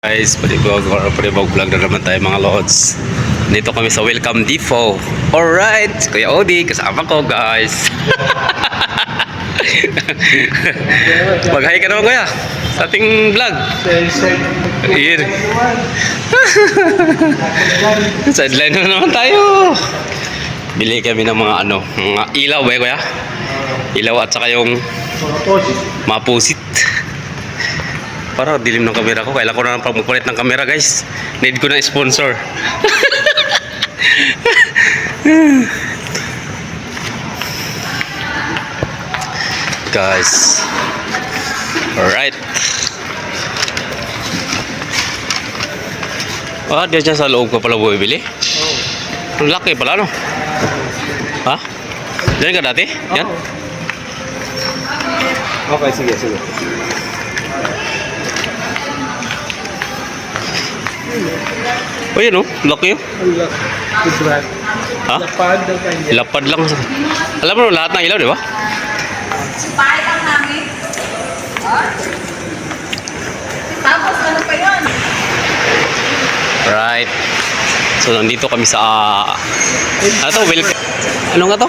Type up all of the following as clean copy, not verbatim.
Guys, panibag vlog na naman tayo mga lods. Dito kami sa Welcome Depot. Alright, Kuya Odi, kasama ko guys. Mag-hi ka naman kuya sa ating vlog. Here. Sideline na naman tayo. Bili kami ng mga mga ilaw ba kuya? Ilaw at saka yung mapusit. Parang dilim ng camera ko. Kailangan ko na magpalit ng camera guys. Need ko na sponsor. Guys. Alright. Ah, diyan siya sa loob ko pala bumibili? Oo. Ang laki pala no? Ha? Diyan ka dati? Yan? Okay, sige. Oh, yun oh. Laki oh. Ha? Lapad daw kanya. Lapad lang. Alam mo lahat ng ilaw, di ba? Bahay lang namin. Tapos ano pa yun? Right. So, nandito kami sa... ano to? Ano nga to?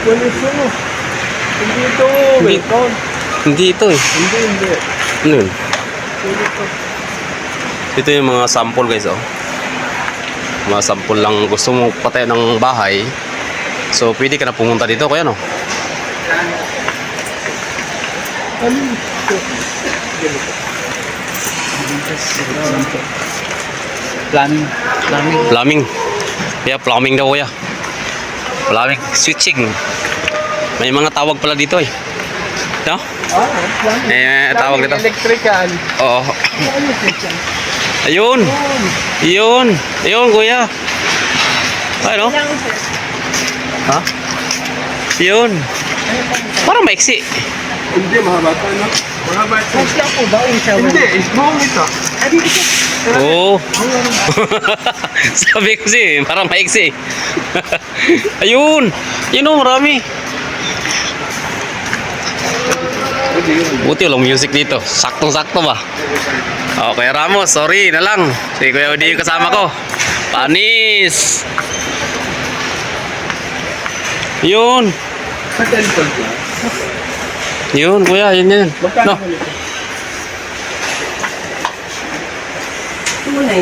Hindi ito. Hindi. Welcome. Hindi ito eh. Hindi. Ano yun? Ito yung mga sample guys oh. Mga sample lang gusto mo patay ng bahay. So, pwede ka na pumunta dito. Kaya no? Plumbing. Yeah, plumbing daw kuya. Plumbing. Switching. May mga tawag pala dito eh. No? Tawag dito. Electrical. Oo. Ayun. Ayun kuya. Ano? Ha? Yun. Parang maiksi. Hindi, mahaba ito, no? Mahaba ito. Mas lang po ba yung shower? Hindi, isbong ito. Oo. Sabi ko parang maiksi. Ayun. Yun o, marami. Buti walang music dito. Saktong-sakto ba? Okay, Ramos. Sorry na lang. Si Kuya Odi yung kasama ko. Panis. Yun. Sa temple ko. Yun, kuya. Yun. Magkano No. ko nito? 2.9?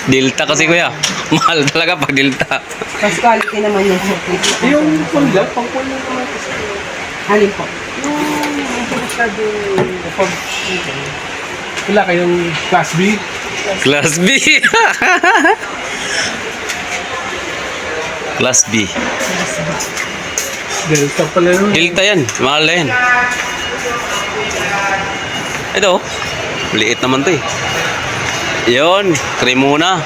Delta kasi kuya. Mahal talaga pag Delta. Mas quality naman yung circuit. Yung pula, pang-pula naman. Halin po. Wala kayong class B? Class B. Class B. Delta pala nun. Delta yan. Mahal na yan. Ito. Liit naman to eh. Yun. Cremona.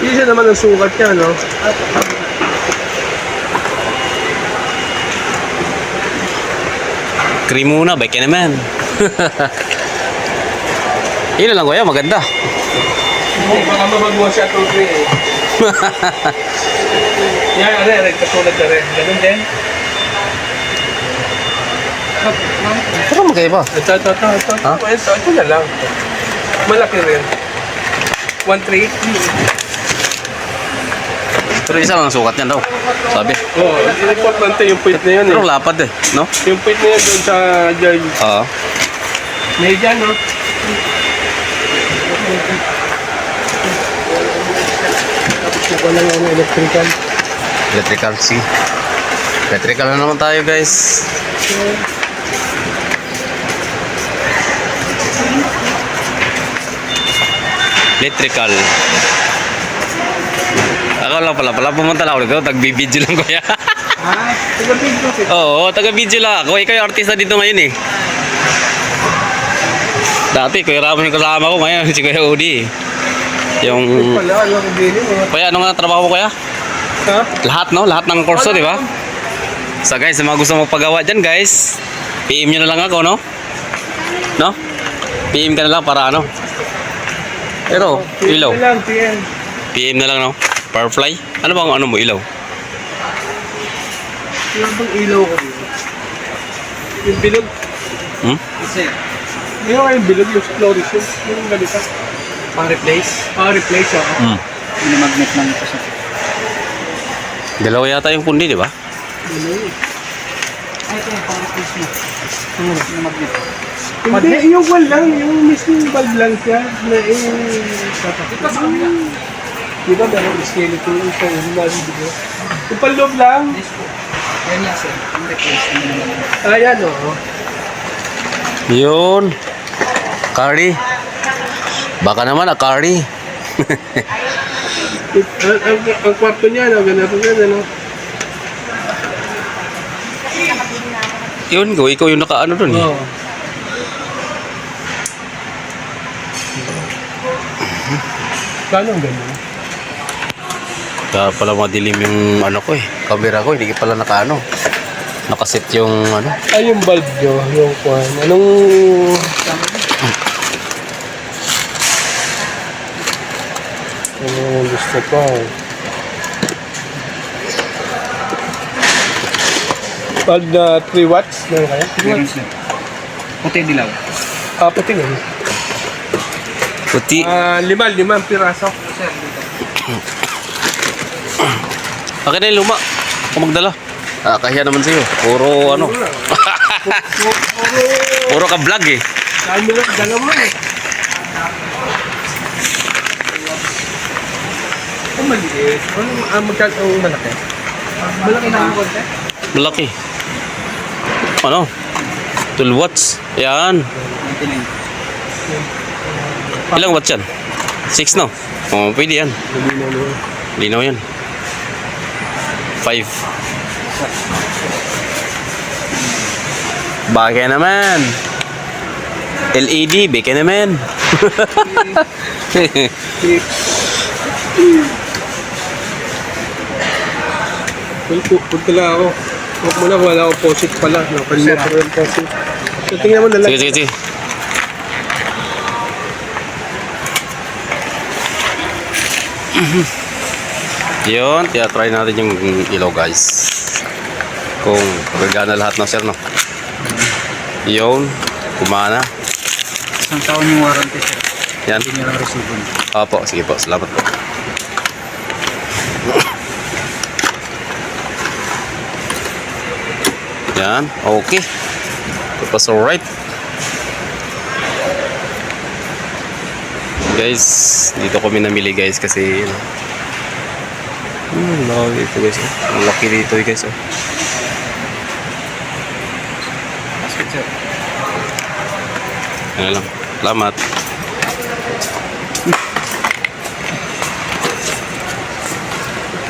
Isa naman ang sukat niya, no? Cremona. Bike naman. Yun na lang kuya. Maganda. Baka mabagwa siya itong 3 eh. Yan, katulad na rin. Ganun din. Pero magkaiba. Ito. Ha? Ito na lang. Malaki rin. 1.3? Pero isa lang ang sukat niyan daw. Sabi. Oo, importante yung point na yun eh. Pero lapad eh. No? Yung point na yun doon sa George. Oo. May dyan, no? Tapos ko lang yung electrical. Electrical C. Electrical na naman tayo guys. Electrical. Ako lang pala pumunta lang ako dito. Tag-video lang kuya. Ah, taga-video ko. Oo, taga-video lang ako. Ikaw yung artista dito ngayon eh. Dati Kuya Ramos yung kasama ko. Ngayon si Kuya Udi. Yung... Wala, alam ko din eh. Kuya, ano nga trabaho mo kuya? Ha? Lahat no? Lahat ng kurso, di ba? So guys, mga gusto mo pagawa dyan guys, PM nyo na lang ako, no? No? PM ka na lang para ano? Pero, ilaw. Lang, PM. PM na lang, no? Firefly? Ano bang ano mo, ilaw? Wala bang ilaw ko dito? Yung bilog. Hmm? Kasi, yung yung bilog, yung fluorescent, yung ganito. Pang-replace? Replace ako. Hmm. Minimagnet lang ito siya. Dalawa yata yung pundi, di ba? Ano yun? Ay, ito yung pang-replace mo. Minimagnet. Hindi, yung wall lang, yung mismong bulb lang siya na Ito sa kabila. di ba meron skeleton yung isa yung nalibig. Yung panloob lang. Yes po. Yan yan sir. Ang replace na minimagnet. Ayan o. Yun. Curry. Baka naman, curry. Ang kwarto niya, no? Ganito yan, ano? Yun, ikaw yung nakaano dun eh. Oo. Paano ang ganyan? Kaya pala madilim yung ano ko eh. Camera ko, hindi pala nakaano. Nakaset yung ano. Ay, yung bulb nyo, yung kwan. Anong... Ano gusto ko? Bulb na 3 watts, meron kaya? 3 watts? Puti dilaw. Puti nga. Puti. 5 piraso. Sir, dito. Akin na yung luma. Kung magdala. Kahiya naman sa'yo. Puro ano. Puro ka vlog eh. Camera, dala mo eh. Ang maliit. Magkano ang malaki? Malaki na ang konti? Malaki. Ano? 12 watts. Yan. Ilang watts yan? 6 no? Oh, pwede yan. Linaw yan. 5. Bagay naman. LED, beke naman. Punta lang ako. Huwag mo na, wala akong posit pala. Nakalimutan ko yung posit. So, tingnan mo na lang. Sige, sige, sige. Yun, try natin yung ilaw guys. Kung gagana lahat na sir no. Yun, kumana. Isang taon yung warranty sir. Yan. Hindi nyo lang resibo. Opo, sige po, salamat po. Yan, okay. It was alright. Guys, dito kami namili guys kasi laki dito guys. Ang laki dito guys. Basket sir. Ano lang. Salamat.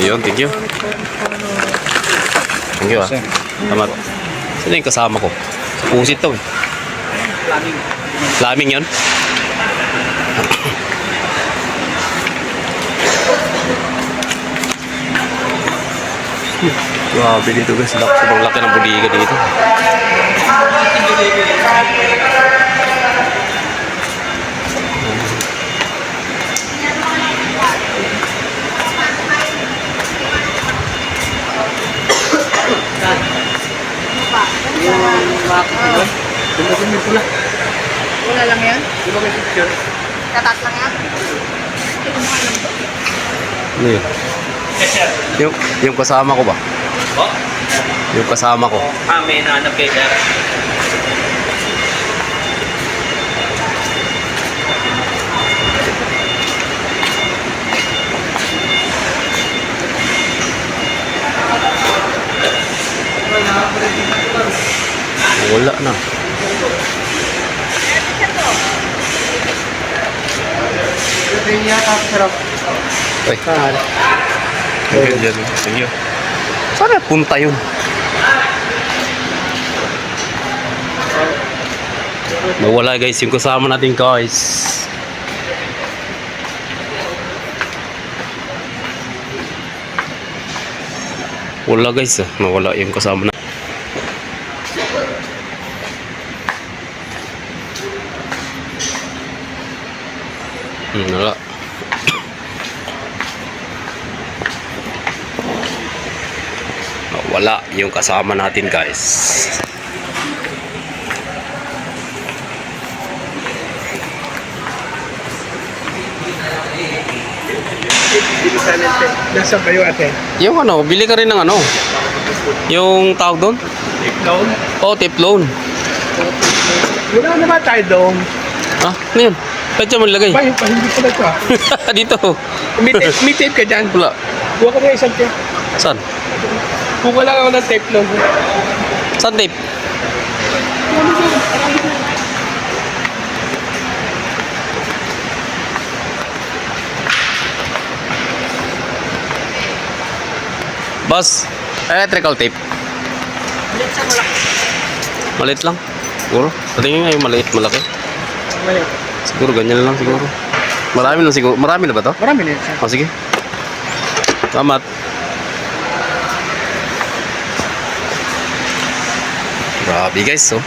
Yun, thank you. Thank you ah. Salamat. Sino yung kasama ko? Sa pusit to eh. Plumbing. Flaming yun? Grabe dito guys. Sobrang laki ng budiga dito. Wala lang yan? Di ba may picture? Tatas lang yan? Ano yun? Yung kasama ko ba? Oh? Yung kasama ko. May nahanap kayo sir. Wala na. Ito yung yata sarap. Ay. Thank you. Thank you. Saan punta yun? Nawala guys yung kasama natin guys. Wala guys nawala yung kasama na. Wala. Wala yung kasama natin guys. Bilisan natin. Nasa ba yung ate? Yung ano, bili ka rin ng ano, yung tawag doon? Down? Oh, tip loan. Wala na ba tayo doon? Ah, ano yun? Ba't siya mo nilagay? Ba, yung hindi pala ito ah. Dito. May tape ka dyan. Wala. Kuha ka na isang tape. Saan? Kuha lang ako ng tape lang. Saan tape? Boss, electrical tape. Ulit sa malaki. Maliit lang. Siguro. Patingin nga yung maliit, malaki. Ngayon. Siguro ganyan lang siguro. Marami na siguro. Marami na ba to? Marami na yun siya. Oh, sige. Salamat. Grabe guys, oh.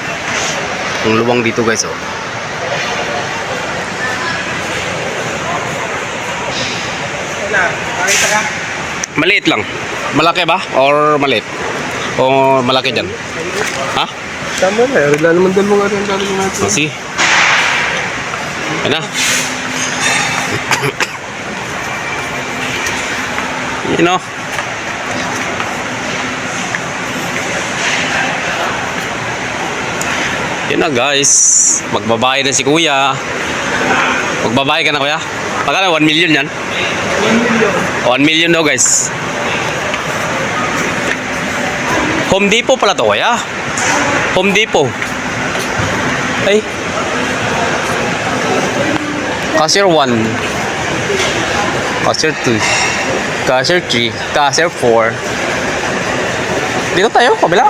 Ang luwang dito guys, oh. Wala. Makita ka. Maliit lang. Malaki ba? Or maliit? O malaki dyan? Ha? Tama na. Wala naman doon mga rin galing natin. Oh, sige. Yan na. You know. Yan na guys. Magbabayad na si kuya. Magbabayad ka na kuya? Pagkala 1 million yan? 1 million daw guys. Home Depot pala to kuya. Home Depot. Ay. Cashier 1. Cashier 2. Cashier 3. Cashier 4. Dito tayo, kabila.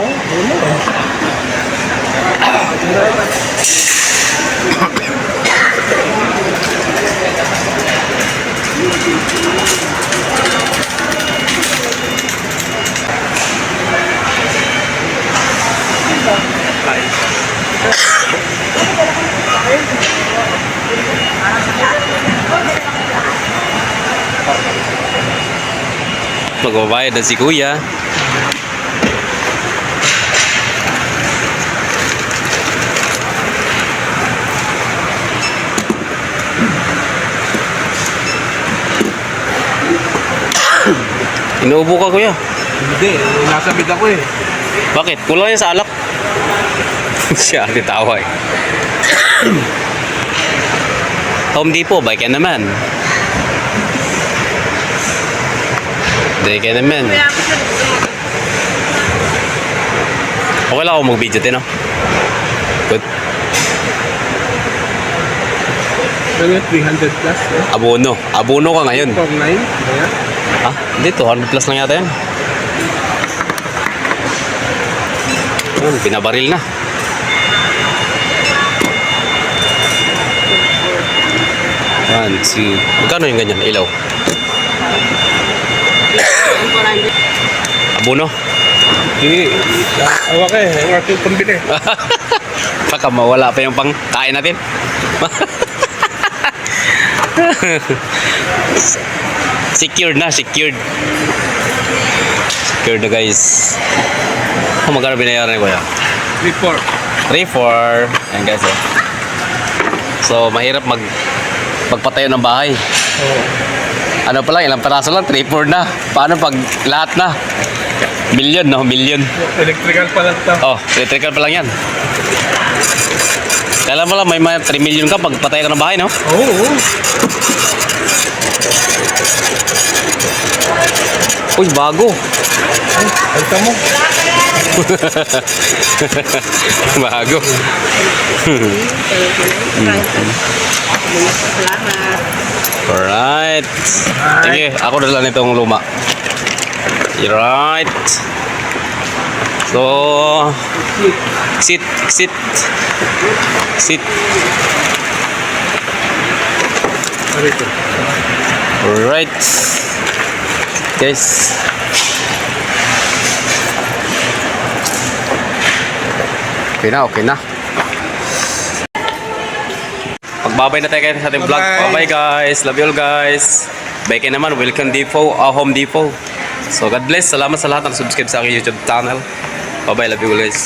Magbabayad na si kuya. Inuubo ka kuya. Hindi. Nasa bid ako eh. Bakit? Kulang yan sa alak. Siya, titawa eh. Home Depot, bike ka naman. Bike ka naman. Okay lang ako mag-video din, no? Good. Ano yun? 300 plus eh. Abono. Abono ka ngayon. 49. Ayan. Ah, hindi, 200 plus lang yata yan. Ayun, pinabaril na. One, two. Magkano yung ganyan? Ilaw? Abono? Hindi. Awak eh. Ang aking pambili. Baka mawala pa yung pang kain natin. Secured na, secured. Secured na guys. Oh, magkano binayaran ni kuya? Report. 3-4. Ayan guys, oh. So, mahirap magpatayo ng bahay. Oo. Ano pa lang, ilang peraso lang, 3-4 na. Paano pag lahat na? Million, no? Million. Electrical pa lang ito. Oh, electrical pa lang yan. Kailan mo lang, may 3 million ka pag patay ka ng bahay, no? Oo. Oo. Uy, bago. Alta mo. Bago. Salamat. Alright. Sige, ako na lang itong luma. Alright. So, sit. Arito. Alright. Guys. Okay na. Pagbabay na tayo kayo sa ating vlog. Bye-bye. Bye-bye guys. Love you all guys. Bye kayo naman. Welcome Depot. Home Depot. So God bless. Salamat sa lahat ng subscribe sa aking YouTube channel. Bye-bye. Love you all guys.